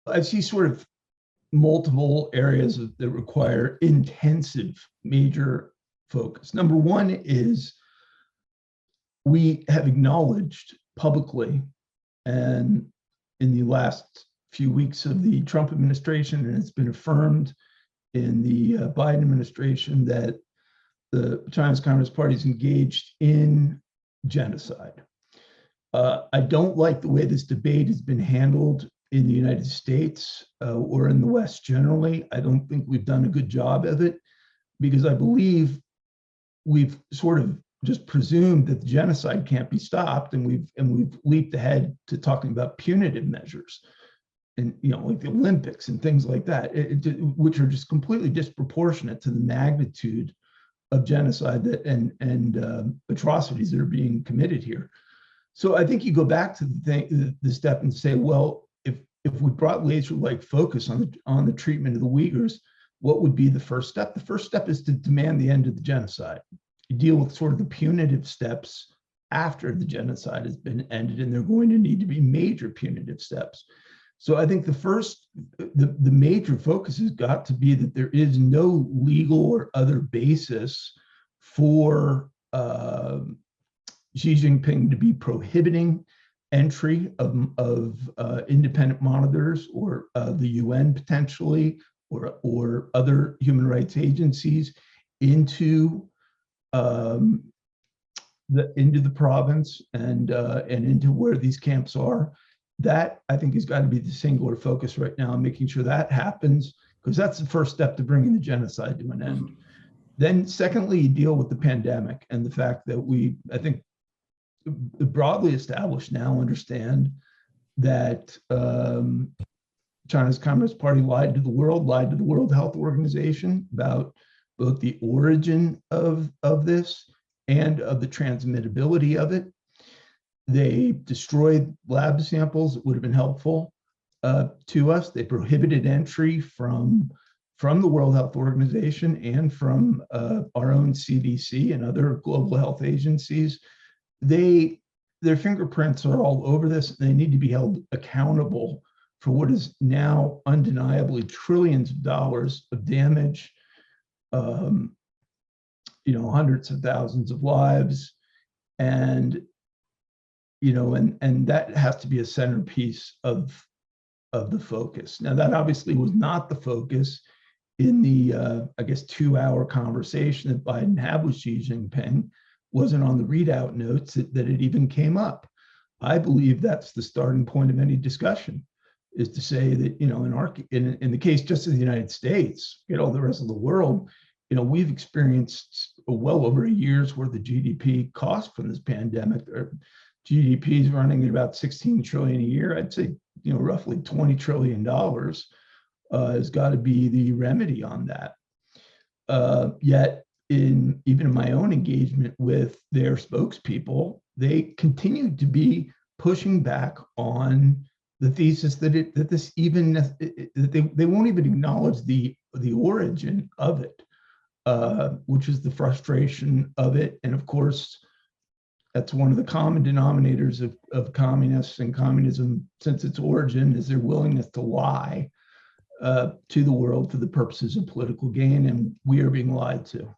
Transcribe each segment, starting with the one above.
I see sort of multiple areas that require intensive, major focus. Number one is we have acknowledged publicly and in the last few weeks of the Trump administration, and it's been affirmed in the Biden administration, that the Chinese Communist Party is engaged in genocide. I don't like the way this debate has been handled in the United States or in the West generally. I don't think we've done a good job of it, because I believe we've sort of just presumed that the genocide can't be stopped, and we've leaped ahead to talking about punitive measures, and like the Olympics and things like that, which are just completely disproportionate to the magnitude of genocide and atrocities that are being committed here. So I think you go back to the step and say, well, if we brought laser-like focus on the treatment of the Uyghurs, what would be the first step? The first step is to demand the end of the genocide. You deal with sort of the punitive steps after the genocide has been ended, and they're going to need to be major punitive steps. So I think the major focus has got to be that there is no legal or other basis for Xi Jinping to be prohibiting entry of independent monitors or the UN potentially, or other human rights agencies into the province and into where these camps are. That, I think, has got to be the singular focus right now, making sure that happens, because that's the first step to bringing the genocide to an end. Then secondly, you deal with the pandemic and the fact that I think broadly established now understand that China's Communist Party lied to the World Health Organization about both the origin of this and of the transmittability of it. They destroyed lab samples that would have been helpful to us. They prohibited entry from the World Health Organization and from our own CDC and other global health agencies. Their fingerprints are all over this. And they need to be held accountable for what is now undeniably trillions of dollars of damage, hundreds of thousands of lives, and that has to be a centerpiece of the focus. Now, that obviously was not the focus in the 2-hour conversation that Biden had with Xi Jinping. Wasn't on the readout notes that it even came up. I believe that's the starting point of any discussion, is to say that in the case just of the United States, the rest of the world, we've experienced well over a year's worth of GDP cost from this pandemic. Our GDP is running at about 16 trillion a year. I'd say roughly $20 trillion has got to be the remedy on that. Yet even in my own engagement with their spokespeople, they continue to be pushing back on the thesis that they won't even acknowledge the origin of it, which is the frustration of it. And of course, that's one of the common denominators of communists and communism since its origin, is their willingness to lie to the world for the purposes of political gain, and we are being lied to.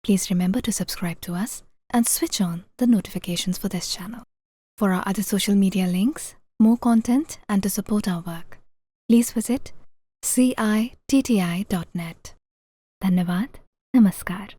Please remember to subscribe to us and switch on the notifications for this channel. For our other social media links, more content, and to support our work, please visit citti.net. Dhanyavad. Namaskar.